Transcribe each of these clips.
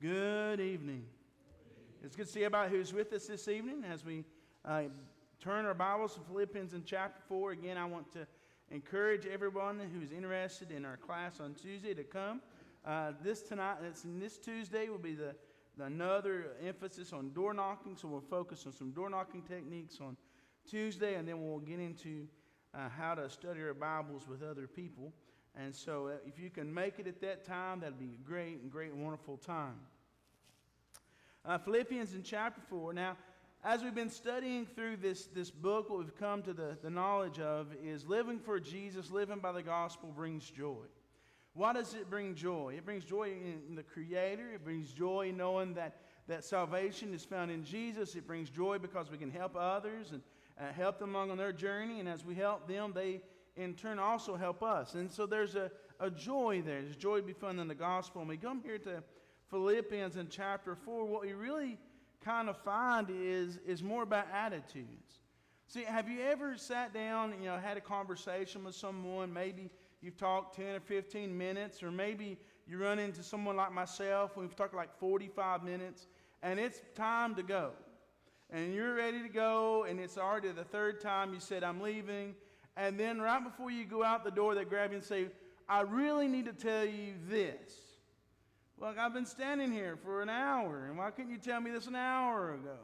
Good evening. It's good to see everybody who's with us this evening as we turn our Bibles to Philippians in chapter 4. Again, I want to encourage everyone who's interested in our class on Tuesday to come. This Tuesday will be another emphasis on door knocking, so we'll focus on some door knocking techniques on Tuesday, and then we'll get into how to study our Bibles with other people. And so if you can make it at that time, that'd be a great, wonderful time. Philippians in chapter 4. Now, as we've been studying through this book, what we've come to the knowledge of is living for Jesus, living by the gospel brings joy. Why does it bring joy? It brings joy in the Creator. It brings joy knowing that salvation is found in Jesus. It brings joy because we can help others and help them along on their journey. And as we help them, they in turn also help us. And so there's a joy there. There's joy to be found in the gospel. And we come here to Philippians in chapter 4. What we really kind of find is more about attitudes. See, have you ever sat down and had a conversation with someone? Maybe you've talked 10 or 15 minutes, or maybe you run into someone like myself and we've talked like 45 minutes, and it's time to go. And you're ready to go, and it's already the third time you said, I'm leaving. And then right before you go out the door, they grab you and say, I really need to tell you this. Well, I've been standing here for an hour, and why couldn't you tell me this an hour ago?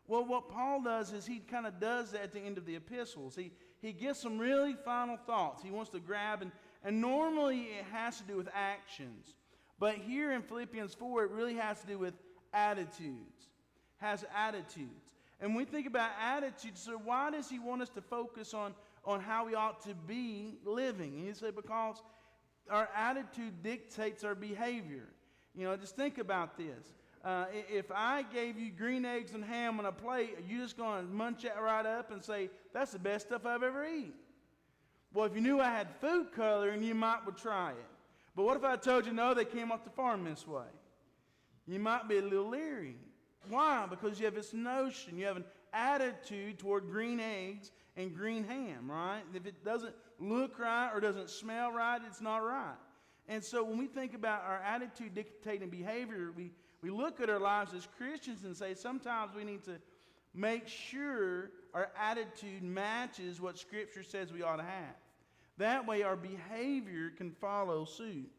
Well, what Paul does is he kind of does that at the end of the epistles. He gives some really final thoughts. He wants to grab, and normally it has to do with actions. But here in Philippians 4, it really has to do with attitudes. Has attitudes. And when we think about attitudes, so why does he want us to focus on how we ought to be living? And you say, because our attitude dictates our behavior. Just think about this. If I gave you green eggs and ham on a plate, are you just going to munch that right up and say, that's the best stuff I've ever eaten? Well, if you knew I had food coloring, you might would try it. But what if I told you, no, they came off the farm this way? You might be a little leery. Why? Because you have this notion, you have an attitude toward green eggs and green ham, right? If it doesn't look right or doesn't smell right, it's not right. And so when we think about our attitude dictating behavior, we look at our lives as Christians and say sometimes we need to make sure our attitude matches what Scripture says we ought to have. That way our behavior can follow suit.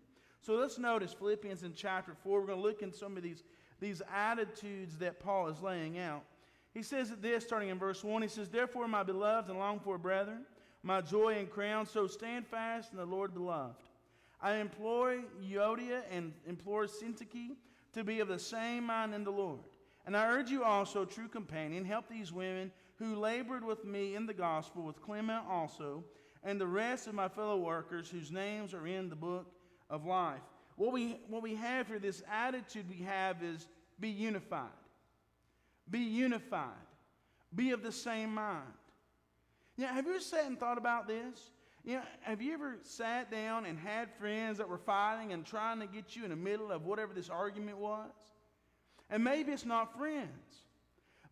So let's notice Philippians in chapter 4. We're going to look in some of these attitudes that Paul is laying out. He says this, starting in verse 1. He says, Therefore, my beloved and longed for brethren, my joy and crown, so stand fast in the Lord, beloved. I implore Euodia and implore Syntyche to be of the same mind in the Lord. And I urge you also, true companion, help these women who labored with me in the gospel, with Clement also, and the rest of my fellow workers whose names are in the book of life. What we have here, this attitude we have is be unified. Be unified. Be of the same mind. Have you ever sat and thought about this? Have you ever sat down and had friends that were fighting and trying to get you in the middle of whatever this argument was? And maybe it's not friends.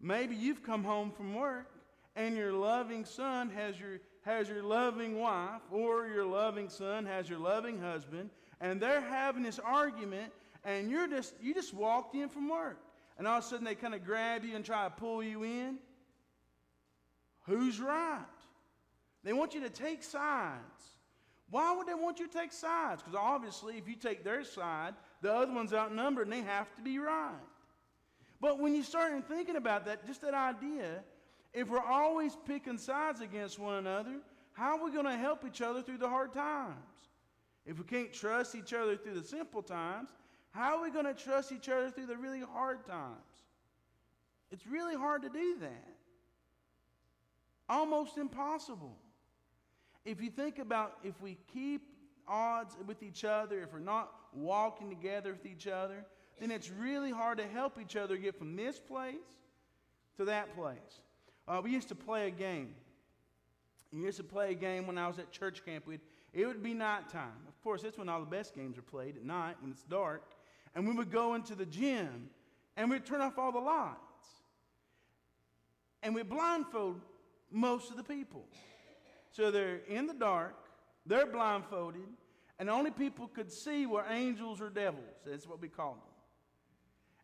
Maybe you've come home from work and your loving son has your loving wife, or your loving son has your loving husband, and they're having this argument, and you just walked in from work. And all of a sudden they kind of grab you and try to pull you in. Who's right? They want you to take sides. Why would they want you to take sides? Because obviously if you take their side, the other one's outnumbered and they have to be right. But when you start thinking about that, just that idea, if we're always picking sides against one another, how are we going to help each other through the hard times? If we can't trust each other through the simple times, how are we going to trust each other through the really hard times? It's really hard to do that. Almost impossible. If you think about if we keep odds with each other, if we're not walking together with each other, then it's really hard to help each other get from this place to that place. We used to play a game. We used to play a game when I was at church camp. It would be nighttime. Of course, that's when all the best games are played, at night when it's dark. And we would go into the gym and we'd turn off all the lights. And we'd blindfold most of the people. So they're in the dark, they're blindfolded, and the only people could see were angels or devils. That's what we called them.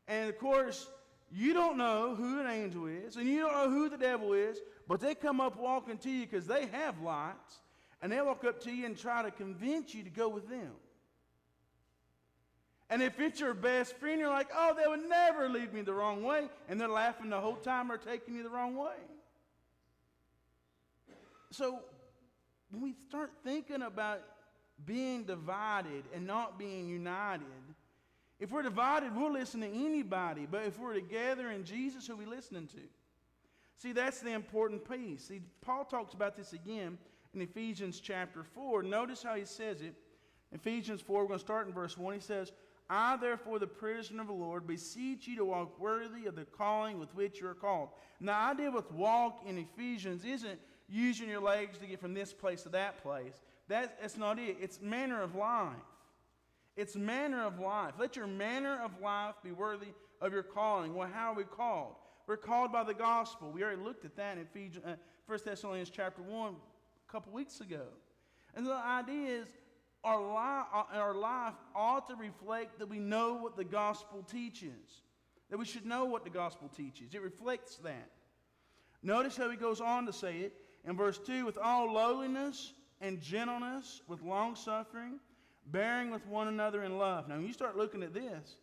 And of course, you don't know who an angel is, and you don't know who the devil is, but they come up walking to you because they have lights, and they walk up to you and try to convince you to go with them. And if it's your best friend, you're like, oh, they would never lead me the wrong way, and they're laughing the whole time or taking you the wrong way. So when we start thinking about being divided and not being united, if we're divided, we'll listen to anybody. But if we're together in Jesus, who are we listening to? See, that's the important piece. See, Paul talks about this again in Ephesians chapter 4. Notice how he says it. Ephesians 4, we're going to start in verse 1. He says, I, therefore, the prisoner of the Lord, beseech you to walk worthy of the calling with which you are called. Now, the idea with walk in Ephesians isn't using your legs to get from this place to that place. That's not it. It's manner of life. It's manner of life. Let your manner of life be worthy of your calling. Well, how are we called? We're called by the gospel. We already looked at that in 1 Thessalonians chapter 1 a couple weeks ago. And the idea is our life ought to reflect that we know what the gospel teaches. That we should know what the gospel teaches. It reflects that. Notice how he goes on to say it in verse 2, with all lowliness and gentleness, with long-suffering, bearing with one another in love. Now, when you start looking at this,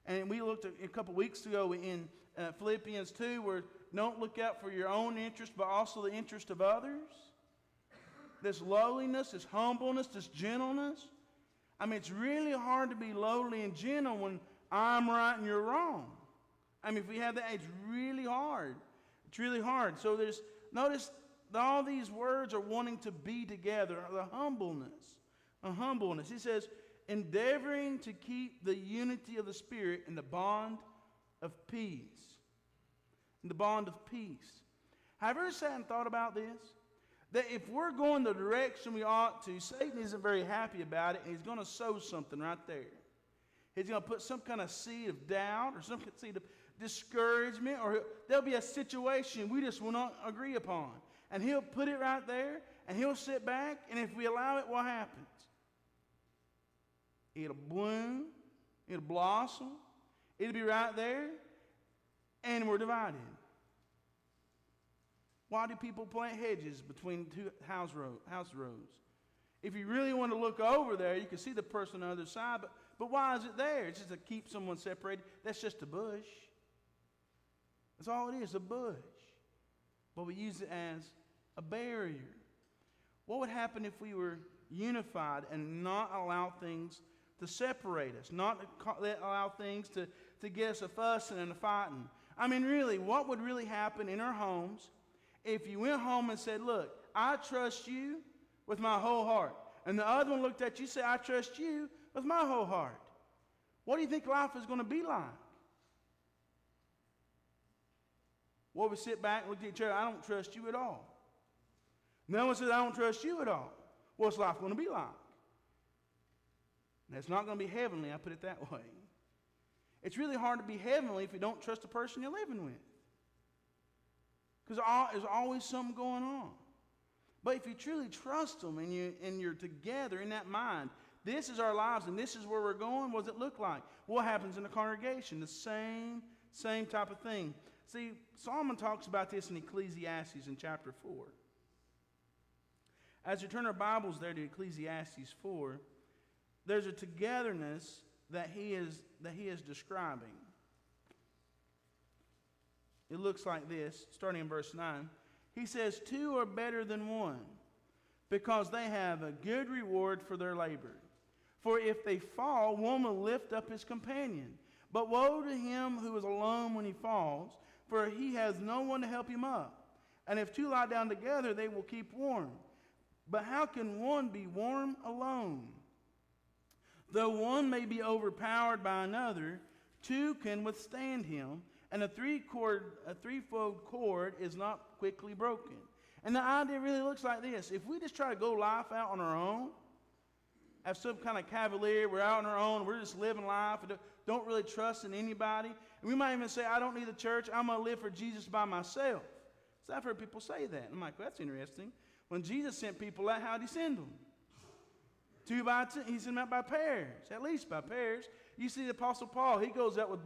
and we looked at a couple weeks ago in Philippians 2, where don't look out for your own interest, but also the interest of others. This lowliness, this humbleness, this gentleness. I mean, it's really hard to be lowly and gentle when I'm right and you're wrong. I mean, if we have that, it's really hard. It's really hard. So notice all these words are wanting to be together. The humbleness. A humbleness. He says, endeavoring to keep the unity of the Spirit in the bond of peace. In the bond of peace. Have you ever sat and thought about this? That if we're going the direction we ought to, Satan isn't very happy about it, and he's going to sow something right there. He's going to put some kind of seed of doubt or some seed of discouragement, or there'll be a situation we just will not agree upon. And he'll put it right there, and he'll sit back, and if we allow it, what happens? It'll bloom, it'll blossom, it'll be right there, and we're divided. Why do people plant hedges between two house rows? If you really want to look over there, you can see the person on the other side, but why is it there? It's just to keep someone separated. That's just a bush. That's all it is, a bush. But we use it as a barrier. What would happen if we were unified and not allow things to separate us, not allow things to get us a fussing and a fighting? I mean, really, what would really happen in our homes if you went home and said, look, I trust you with my whole heart, and the other one looked at you and said, I trust you with my whole heart? What do you think life is going to be like? Well, we sit back and look at each other, I don't trust you at all. No one says, I don't trust you at all. What's life going to be like? And it's not going to be heavenly, I put it that way. It's really hard to be heavenly if you don't trust the person you're living with. Because there's always something going on. But if you truly trust them and you're together in that mind, this is our lives and this is where we're going, what does it look like? What happens in the congregation? The same type of thing. See, Solomon talks about this in Ecclesiastes in chapter 4. As you turn our Bibles there to Ecclesiastes 4, there's a togetherness that he is describing. It looks like this, starting in verse 9. He says, 2 are better than 1, because they have a good reward for their labor. For if they fall, one will lift up his companion. But woe to him who is alone when he falls, for he has no one to help him up. And if 2 lie down together, they will keep warm. But how can one be warm alone? Though one may be overpowered by another, 2 can withstand him. And a threefold cord is not quickly broken. And the idea really looks like this. If we just try to go life out on our own, have some kind of cavalier, we're out on our own, we're just living life, don't really trust in anybody. And we might even say, I don't need the church, I'm going to live for Jesus by myself. So I've heard people say that. I'm like, well, that's interesting. When Jesus sent people out, how did he send them? He sent them out by pairs, at least by pairs. You see the Apostle Paul, he goes out with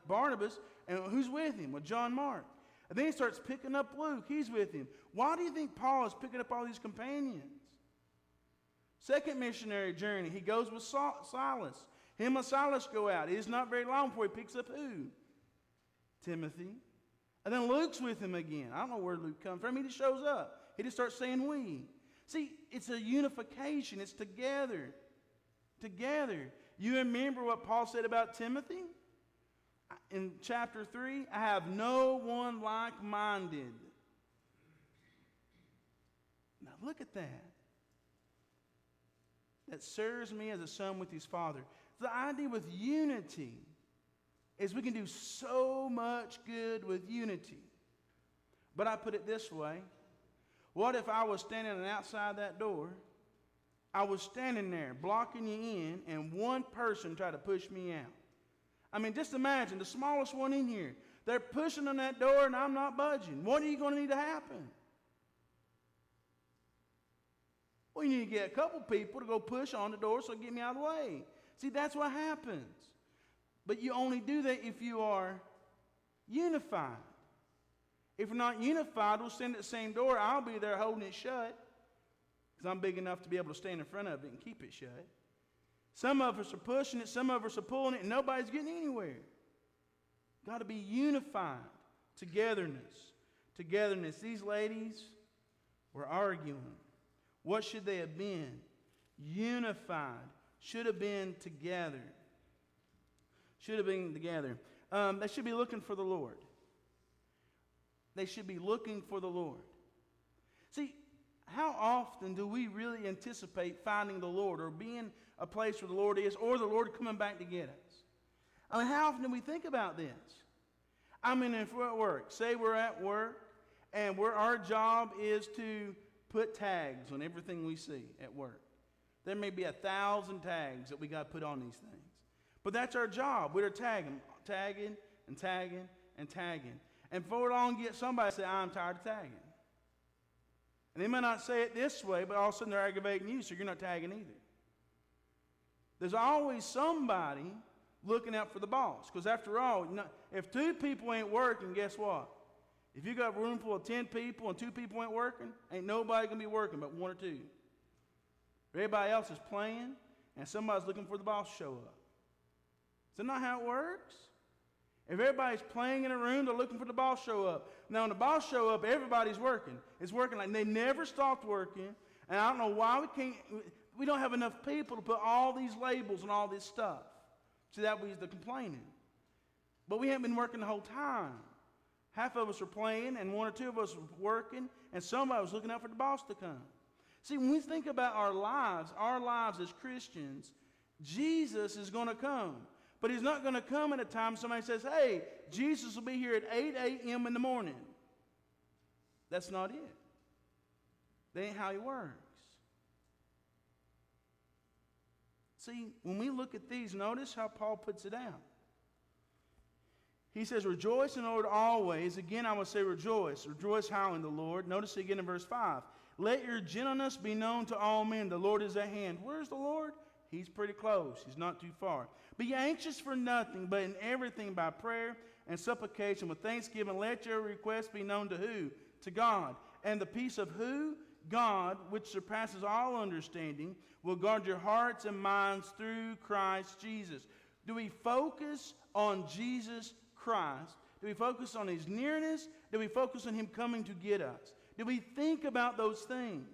Barnabas, and who's with him? With John Mark. And then he starts picking up Luke. He's with him. Why do you think Paul is picking up all these companions? Second missionary journey, he goes with Silas. Him and Silas go out. It is not very long before he picks up who? Timothy. And then Luke's with him again. I don't know where Luke comes from. He just shows up. He just starts saying we. See, it's a unification. It's together. Together. You remember what Paul said about Timothy? In chapter 3, I have no one like-minded. Now look at that. That serves me as a son with his father. The idea with unity is we can do so much good with unity. But I put it this way. What if I was standing outside that door? I was standing there blocking you in, and one person tried to push me out. I mean, just imagine the smallest one in here. They're pushing on that door, and I'm not budging. What are you going to need to happen? Well, you need to get a couple people to go push on the door so get me out of the way. See, that's what happens. But you only do that if you are unified. If we're not unified, we'll stand at the same door. I'll be there holding it shut because I'm big enough to be able to stand in front of it and keep it shut. Some of us are pushing it, some of us are pulling it, and nobody's getting anywhere. Got to be unified. Togetherness. Togetherness. These ladies were arguing. What should they have been? Unified. Should have been together. Should have been together. They should be looking for the Lord. They should be looking for the Lord. See, how often do we really anticipate finding the Lord or being a place where the Lord is or the Lord coming back to get us? I mean, how often do we think about this? I mean, if we're at work, say we're at work and our job is to put tags on everything we see at work. There may be 1,000 tags that we got to put on these things. But that's our job. We're tagging and tagging and tagging. And before long, get somebody to say, I'm tired of tagging. And they may not say it this way, but all of a sudden they're aggravating you, so you're not tagging either. There's always somebody looking out for the boss. Because after all, if 2 people ain't working, guess what? If you got a room full of 10 people and 2 people ain't working, ain't nobody going to be working but 1 or 2. Everybody else is playing, and somebody's looking for the boss to show up. Is that not how it works? If everybody's playing in a room, they're looking for the boss to show up. Now, when the boss show up, everybody's working. It's working like they never stopped working, and I don't know why we don't have enough people to put all these labels and all this stuff. See, that was the complaining. But we haven't been working the whole time. Half of us are playing, and 1 or 2 of us are working, and somebody was looking out for the boss to come. See, when we think about our lives as Christians, Jesus is going to come. But he's not going to come at a time somebody says, hey, Jesus will be here at 8 a.m. in the morning. That's not it. That ain't how he works. See, when we look at these, notice how Paul puts it out. He says, rejoice in the Lord always. Again, I will say rejoice. Rejoice how in the Lord? Notice again in verse 5. Let your gentleness be known to all men. The Lord is at hand. Where's the Lord? He's pretty close. He's not too far. Be anxious for nothing, but in everything by prayer and supplication with thanksgiving, let your requests be known to who? To God. And the peace of who? God, which surpasses all understanding, will guard your hearts and minds through Christ Jesus. Do we focus on Jesus Christ? Do we focus on his nearness? Do we focus on him coming to get us? Do we think about those things?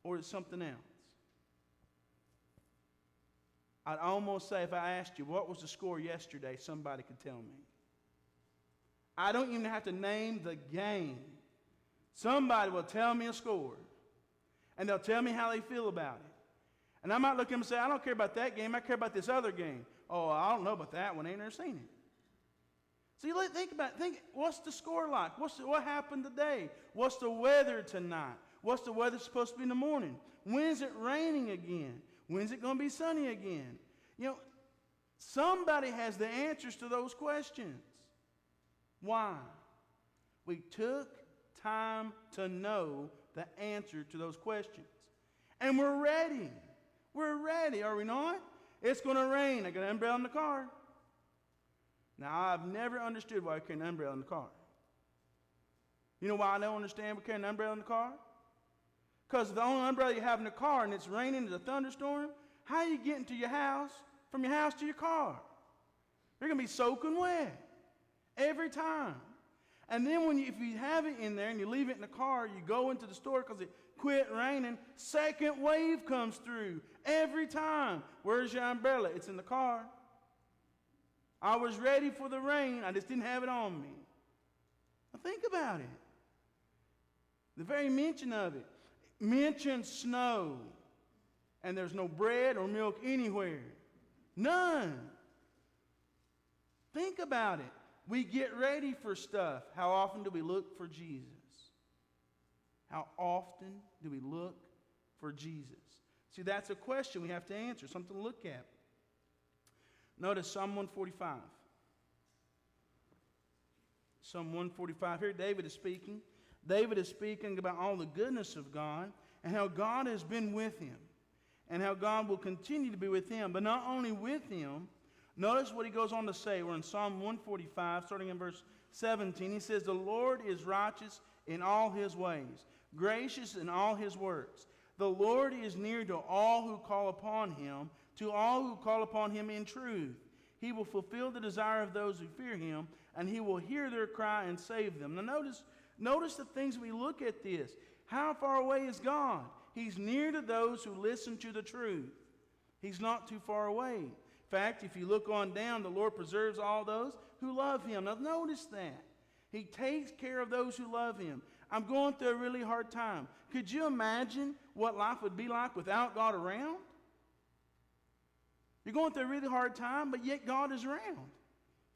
Or is it something else? I'd almost say if I asked you, what was the score yesterday, somebody could tell me. I don't even have to name the game. Somebody will tell me a score. And they'll tell me how they feel about it. And I might look at them and say, I don't care about that game. I care about this other game. Oh, I don't know about that one. I ain't never seen it. See, think about it. What's the score like? What happened today? What's the weather tonight? What's the weather supposed to be in the morning? When is it raining again? When's it going to be sunny again? You know, somebody has the answers to those questions. Why? We took time to know the answer to those questions. And we're ready. We're ready, are we not? It's going to rain. I got an umbrella in the car. Now, I've never understood why I carry an umbrella in the car. You know why I don't understand we carry an umbrella in the car? Because the only umbrella you have in the car and it's raining, there's a thunderstorm, how are you getting to your house, from your house to your car? You're going to be soaking wet every time. And then if you have it in there and you leave it in the car, you go into the store because it quit raining, second wave comes through every time. Where's your umbrella? It's in the car. I was ready for the rain. I just didn't have it on me. Now think about it. The very mention of it. Mention snow. And there's no bread or milk anywhere. None. Think about it. We get ready for stuff. How often do we look for Jesus? How often do we look for Jesus? See, that's a question we have to answer, something to look at. Notice Psalm 145. Psalm 145. Here David is speaking. David is speaking about all the goodness of God and how God has been with him and how God will continue to be with him. But not only with him, notice what he goes on to say. We're in Psalm 145, starting in verse 17. He says, "The Lord is righteous in all his ways, gracious in all his works. The Lord is near to all who call upon him, to all who call upon him in truth. He will fulfill the desire of those who fear him, and he will hear their cry and save them." Now notice the things we look at this. How far away is God? He's near to those who listen to the truth. He's not too far away. In fact, if you look on down, the Lord preserves all those who love him. Now notice that. He takes care of those who love him. I'm going through a really hard time. Could you imagine what life would be like without God around? You're going through a really hard time, but yet God is around.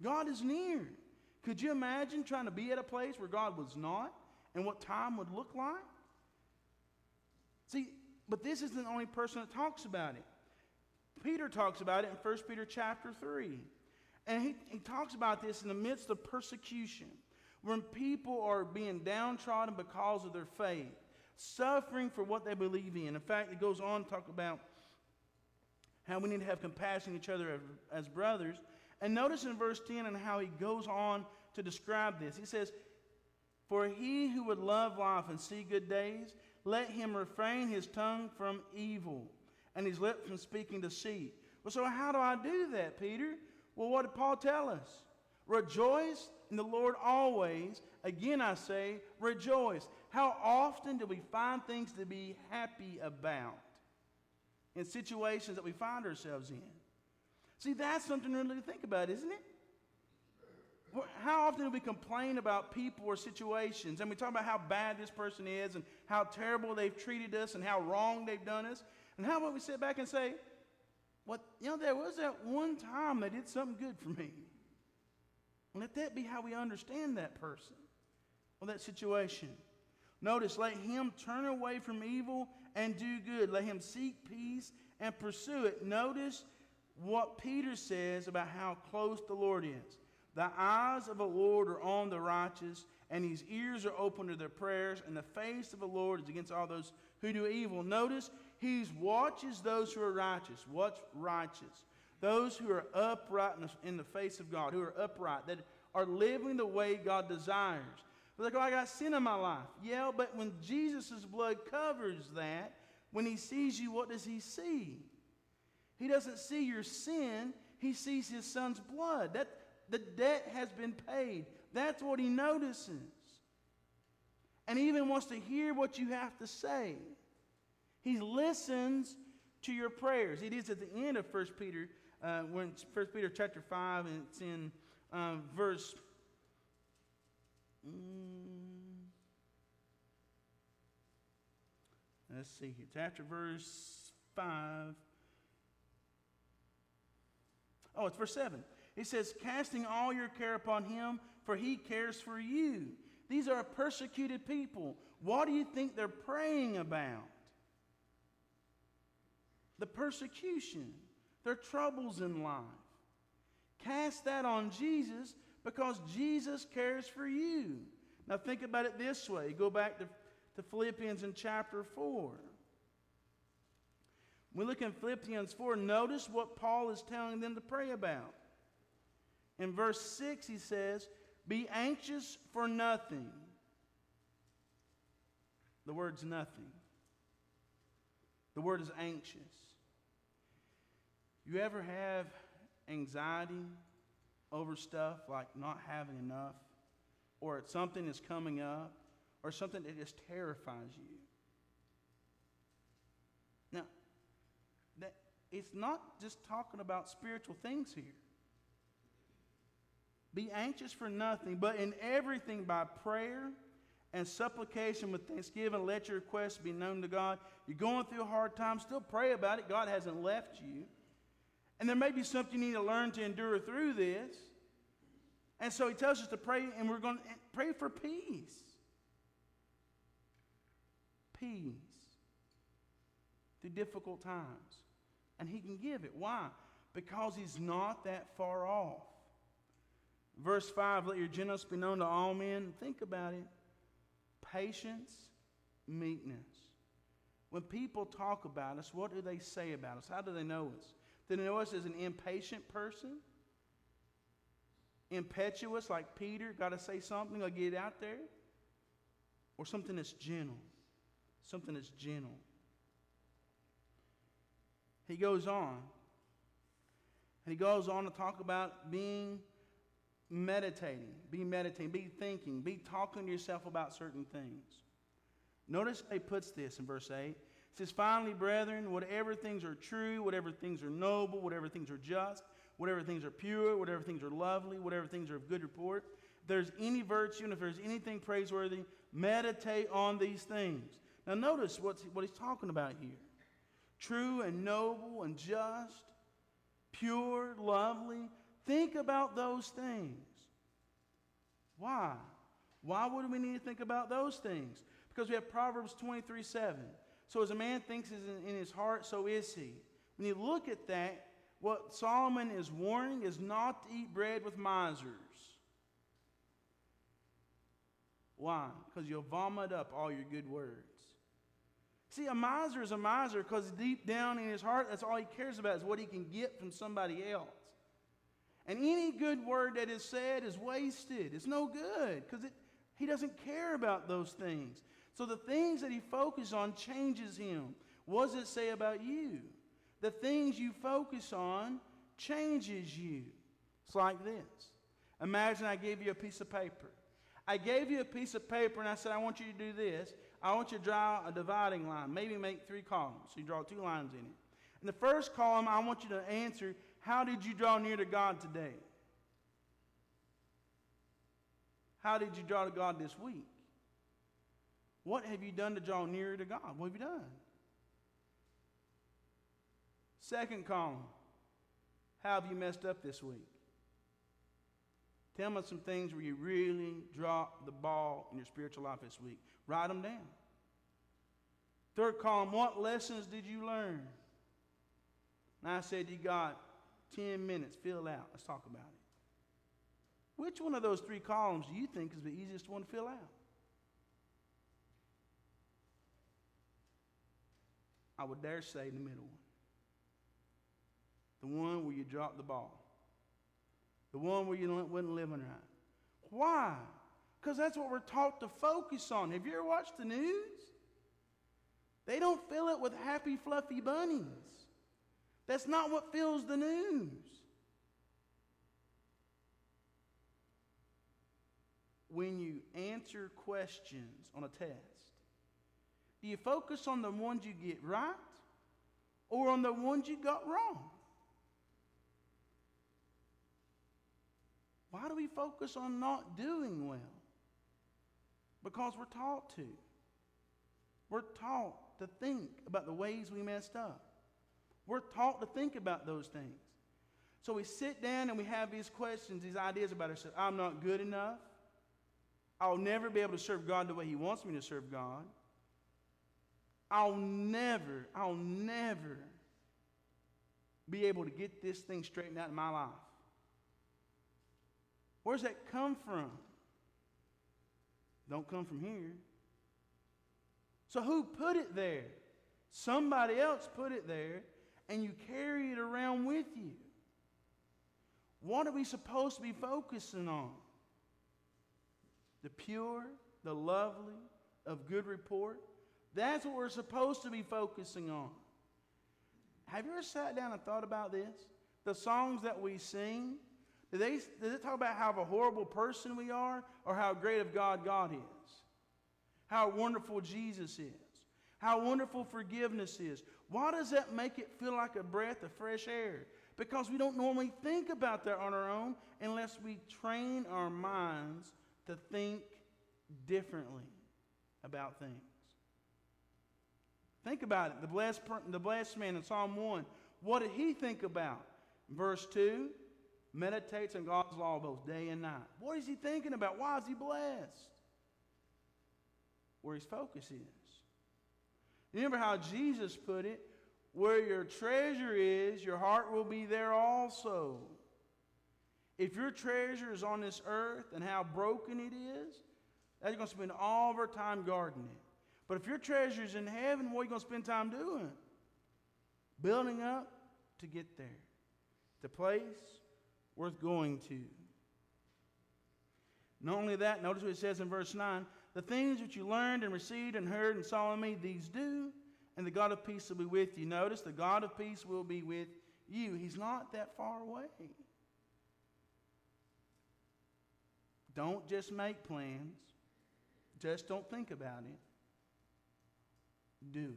God is near. Could you imagine trying to be at a place where God was not and what time would look like? See, but this isn't the only person that talks about it. Peter talks about it in 1 Peter Chapter 3. And he talks about this in the midst of persecution, when people are being downtrodden because of their faith, suffering for what they believe in. In fact, it goes on to talk about how we need to have compassion on each other as brothers. And notice in verse 10 and how he goes on to describe this. He says, "For he who would love life and see good days, let him refrain his tongue from evil and his lips from speaking deceit." Well, so how do I do that, Peter? Well, what did Paul tell us? Rejoice in the Lord always. Again, I say, rejoice. How often do we find things to be happy about in situations that we find ourselves in? See, that's something really to think about, isn't it? How often do we complain about people or situations, and we talk about how bad this person is and how terrible they've treated us and how wrong they've done us? And how about we sit back and say, "Well, there was that one time they did something good for me." Let that be how we understand that person or that situation. Notice, let him turn away from evil and do good. Let him seek peace and pursue it. Notice what Peter says about how close the Lord is. The eyes of the Lord are on the righteous, and his ears are open to their prayers, and the face of the Lord is against all those who do evil. Notice, he watches those who are righteous. What's righteous? Those who are upright in the face of God, who are upright, that are living the way God desires. They're like, "Oh, I got sin in my life." Yeah, but when Jesus' blood covers that, when he sees you, what does he see? He doesn't see your sin. He sees his son's blood. The debt has been paid. That's what he notices. And he even wants to hear what you have to say. He listens to your prayers. It is at the end of 1 Peter, when 1 Peter chapter 5, and it's in verse... let's see here. Chapter verse 5. Oh, it's verse 7. It says, "Casting all your care upon him, for he cares for you." These are persecuted people. What do you think they're praying about? The persecution, their troubles in life. Cast that on Jesus because Jesus cares for you. Now think about it this way. Go back to Philippians in chapter 4. We look in Philippians 4, notice what Paul is telling them to pray about. In verse 6 he says, be anxious for nothing. The word's nothing. The word is anxious. You ever have anxiety over stuff like not having enough, or something is coming up, or something that just terrifies you? Now, it's not just talking about spiritual things here. Be anxious for nothing, but in everything by prayer and supplication with thanksgiving, let your requests be known to God. You're going through a hard time, still pray about it. God hasn't left you. And there may be something you need to learn to endure through this. And so he tells us to pray, and we're going to pray for peace. Peace through difficult times. And he can give it. Why? Because he's not that far off. Verse 5, let your gentleness be known to all men. Think about it. Patience, meekness. When people talk about us, what do they say about us? How do they know us? Do they know us as an impatient person? Impetuous, like Peter, got to say something, got to get it out there? Or something that's gentle? Something that's gentle. He goes on. And he goes on to talk about being meditating, be thinking, be talking to yourself about certain things. Notice he puts this in verse 8. It says, finally, brethren, whatever things are true, whatever things are noble, whatever things are just, whatever things are pure, whatever things are lovely, whatever things are of good report, if there's any virtue and if there's anything praiseworthy, meditate on these things. Now notice what he's talking about here. True and noble and just, pure, lovely. Think about those things. Why? Why would we need to think about those things? Because we have Proverbs 23:7. So as a man thinks in his heart, so is he. When you look at that, what Solomon is warning is not to eat bread with misers. Why? Because you'll vomit up all your good words. See, a miser is a miser because deep down in his heart, that's all he cares about is what he can get from somebody else. And any good word that is said is wasted. It's no good because he doesn't care about those things. So the things that he focuses on changes him. What does it say about you? The things you focus on changes you. It's like this. Imagine I gave you a piece of paper. I gave you a piece of paper and I said, I want you to do this. I want you to draw a dividing line. Maybe make 3 columns. So you draw 2 lines in it. In the first column, I want you to answer, how did you draw near to God today? How did you draw to God this week? What have you done to draw nearer to God? What have you done? Second column, how have you messed up this week? Tell me some things where you really dropped the ball in your spiritual life this week. Write them down. Third column, what lessons did you learn? And I said, you got 10 minutes, fill out. Let's talk about it. Which one of those 3 columns do you think is the easiest one to fill out? I would dare say the middle one. The one where you dropped the ball. The one where you wasn't living right. Why? Because that's what we're taught to focus on. Have you ever watched the news? They don't fill it with happy, fluffy bunnies. That's not what fills the news. When you answer questions on a test, do you focus on the ones you get right or on the ones you got wrong? Why do we focus on not doing well? Because we're taught to. We're taught to think about the ways we messed up. We're taught to think about those things. So we sit down and we have these questions, these ideas about ourselves. I'm not good enough. I'll never be able to serve God the way He wants me to serve God. I'll never be able to get this thing straightened out in my life. Where's that come from? Don't come from here. So who put it there? Somebody else put it there, and you carry it around with you. What are we supposed to be focusing on? The pure, the lovely, of good report. That's what we're supposed to be focusing on. Have you ever sat down and thought about this? The songs that we sing, does it talk about how of a horrible person we are, or how great of God is? How wonderful Jesus is? How wonderful forgiveness is? Why does that make it feel like a breath of fresh air? Because we don't normally think about that on our own unless we train our minds to think differently about things. Think about it. The blessed man in Psalm 1, what did he think about? Verse 2, meditates on God's law both day and night. What is he thinking about? Why is he blessed? Where his focus is. Remember how Jesus put it, where your treasure is, your heart will be there also. If your treasure is on this earth and how broken it is, that's going to spend all of our time guarding it. But if your treasure is in heaven, what are you going to spend time doing? Building up to get there. The place worth going to. Not only that, notice what it says in verse 9, the things which you learned and received and heard and saw in me, these do, and the God of peace will be with you. Notice, the God of peace will be with you. He's not that far away. Don't just make plans. Just don't think about it. Do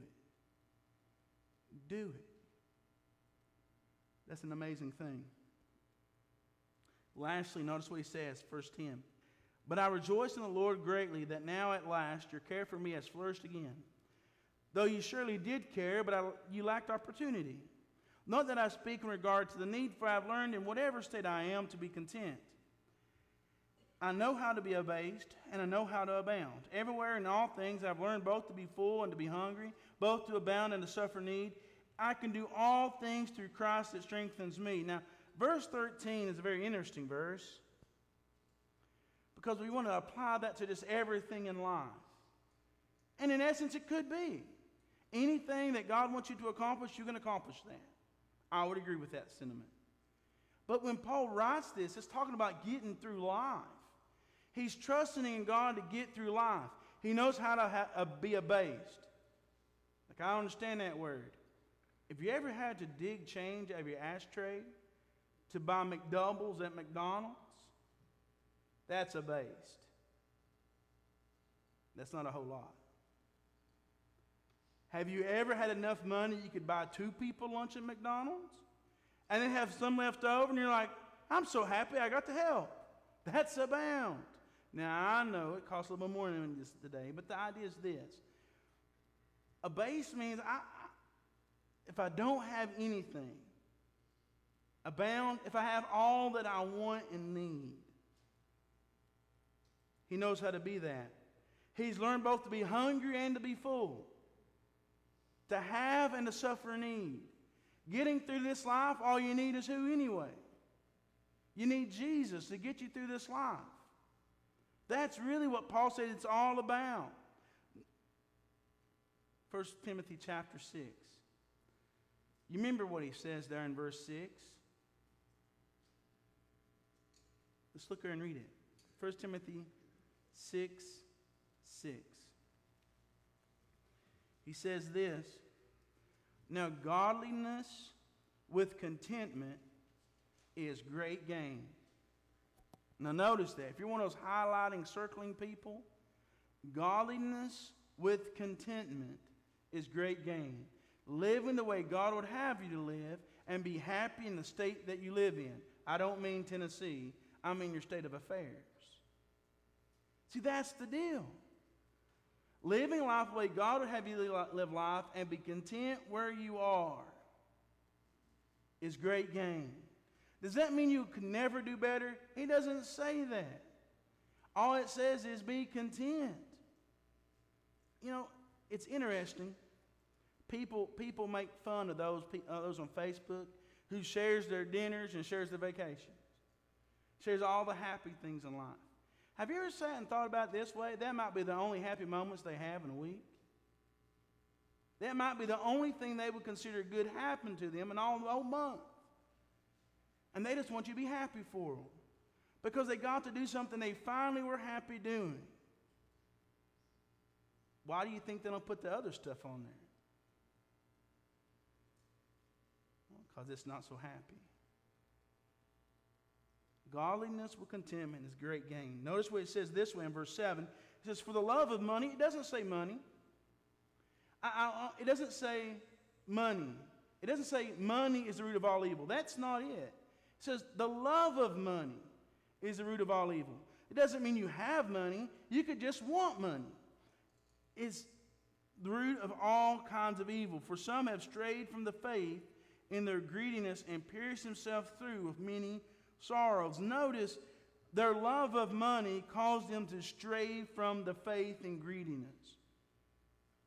it. Do it. That's an amazing thing. Lastly, notice what he says, verse 10. But I rejoice in the Lord greatly that now at last your care for me has flourished again. Though you surely did care, but you lacked opportunity. Not that I speak in regard to the need, for I have learned in whatever state I am to be content. I know how to be abased, and I know how to abound. Everywhere in all things I have learned both to be full and to be hungry, both to abound and to suffer need. I can do all things through Christ that strengthens me. Now, verse 13 is a very interesting verse, because we want to apply that to just everything in life. And in essence, it could be. Anything that God wants you to accomplish, you can accomplish that. I would agree with that sentiment. But when Paul writes this, it's talking about getting through life. He's trusting in God to get through life. He knows how to be abased. Like, I understand that word. If you ever had to dig change out of your ashtray to buy McDoubles at McDonald's, that's abased. That's not a whole lot. Have you ever had enough money you could buy 2 people lunch at McDonald's? And then have some left over and you're like, I'm so happy I got to help. That's abound. Now I know it costs a little bit more than this today, but the idea is this. Abase means if I don't have anything. Abound if I have all that I want and need. He knows how to be that. He's learned both to be hungry and to be full. To have and to suffer need. Getting through this life, all you need is who anyway? You need Jesus to get you through this life. That's really what Paul said it's all about. 1 Timothy chapter 6. You remember what he says there in verse 6? Let's look there and read it. 1 Timothy 6:6. He says this, now godliness with contentment is great gain. Now notice that. If you're one of those highlighting, circling people, godliness with contentment is great gain. Living the way God would have you to live and be happy in the state that you live in. I don't mean Tennessee. I mean your state of affairs. See, that's the deal. Living life the way God would have you live life and be content where you are is great gain. Does that mean you can never do better? He doesn't say that. All it says is be content. You know, it's interesting. People make fun of those on Facebook who shares their dinners and shares their vacations. Shares all the happy things in life. Have you ever sat and thought about it this way? That might be the only happy moments they have in a week. That might be the only thing they would consider good happen to them in all the whole month. And they just want you to be happy for them. Because they got to do something they finally were happy doing. Why do you think they don't put the other stuff on there? Because it's not so happy. Godliness with contentment is great gain. Notice what it says this way in verse 7. It says, for the love of money. It doesn't say money. It doesn't say money. It doesn't say money is the root of all evil. That's not it. It says the love of money is the root of all evil. It doesn't mean you have money. You could just want money. It's the root of all kinds of evil. For some have strayed from the faith in their greediness and pierced themselves through with many sorrows. Notice, their love of money caused them to stray from the faith in greediness.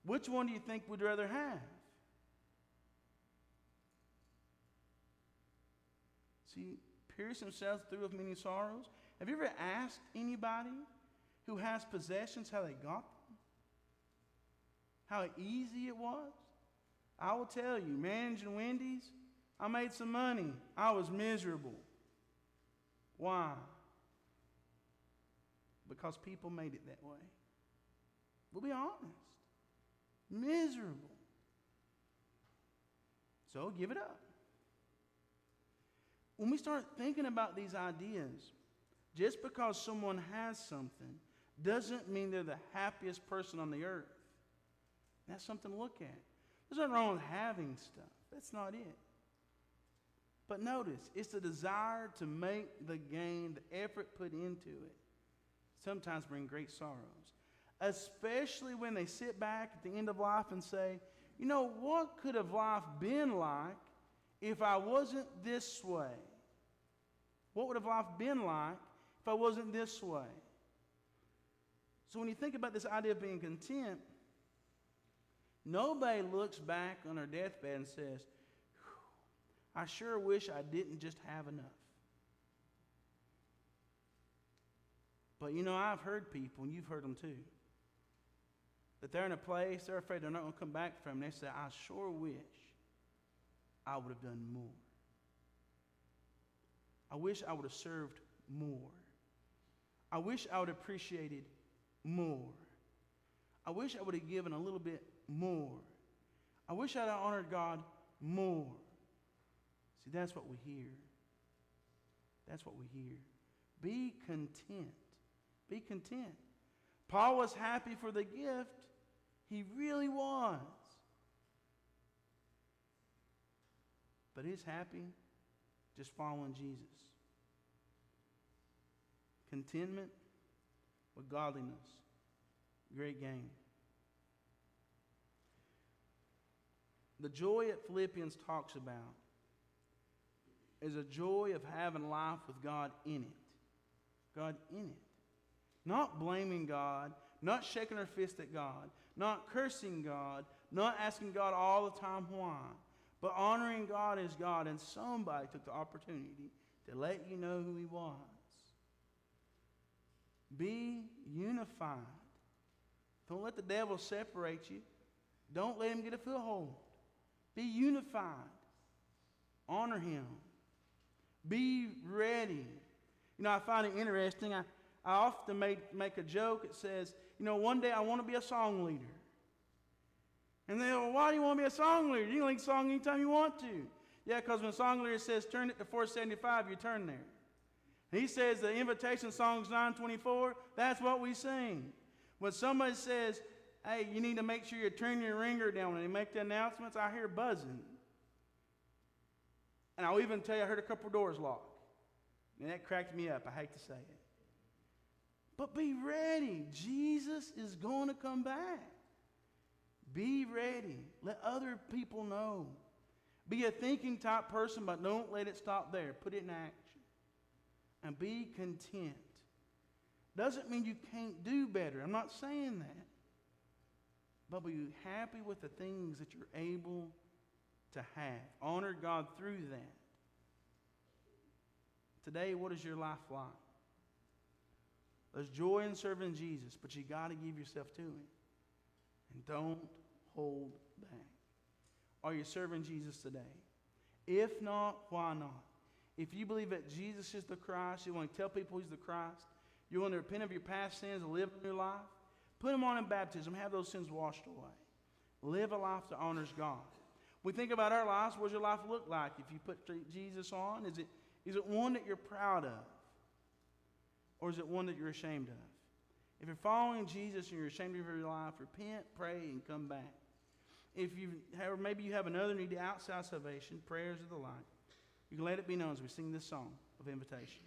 Which one do you think we'd rather have? See, pierce themselves through with many sorrows. Have you ever asked anybody who has possessions how they got them? How easy it was? I will tell you, managing Wendy's, I made some money. I was miserable. Why? Because people made it that way. We'll be honest. Miserable. So give it up. When we start thinking about these ideas, just because someone has something doesn't mean they're the happiest person on the earth. That's something to look at. There's nothing wrong with having stuff. That's not it. But notice, it's the desire to make the gain, the effort put into it, sometimes bring great sorrows. Especially when they sit back at the end of life and say, you know, what could have life been like if I wasn't this way? What would have life been like if I wasn't this way? So when you think about this idea of being content, nobody looks back on their deathbed and says, I sure wish I didn't just have enough. But you know, I've heard people, and you've heard them too, that they're in a place they're afraid they're not going to come back from. They say, I sure wish I would have done more. I wish I would have served more. I wish I would have appreciated more. I wish I would have given a little bit more. I wish I'd have honored God more. See, that's what we hear. That's what we hear. Be content. Be content. Paul was happy for the gift. He really was. But he's happy just following Jesus. Contentment with godliness. Great gain. The joy that Philippians talks about is a joy of having life with God in it. God in it. Not blaming God, not shaking our fist at God, not cursing God, not asking God all the time why, but honoring God as God. And somebody took the opportunity to let you know who He was. Be unified. Don't let the devil separate you. Don't let him get a foothold. Be unified. Honor Him. Be ready. You know, I find it interesting. I often make a joke. It says, you know, one day I want to be a song leader. And they go, well, why do you want to be a song leader? You can lead a song anytime you want to. Yeah, because when a song leader says turn it to 475, you turn there. And he says the invitation song's 924, that's what we sing. When somebody says, hey, you need to make sure you turn your ringer down when they make the announcements, I hear buzzing. And I'll even tell you I heard a couple doors lock. And that cracked me up. I hate to say it. But be ready. Jesus is going to come back. Be ready. Let other people know. Be a thinking type person, but don't let it stop there. Put it in action. And be content. Doesn't mean you can't do better. I'm not saying that. But be happy with the things that you're able to have. Honor God through that. Today, what is your life like? There's joy in serving Jesus, but you got to give yourself to Him. And don't hold back. Are you serving Jesus today? If not, why not? If you believe that Jesus is the Christ, you want to tell people He's the Christ, you want to repent of your past sins and live a new life, put them on in baptism, have those sins washed away. Live a life that honors God. We think about our lives, what does your life look like if you put Jesus on? Is it one that you're proud of? Or is it one that you're ashamed of? If you're following Jesus and you're ashamed of your life, repent, pray, and come back. Or maybe you have another need outside salvation, prayers or the like, you can let it be known as we sing this song of invitation.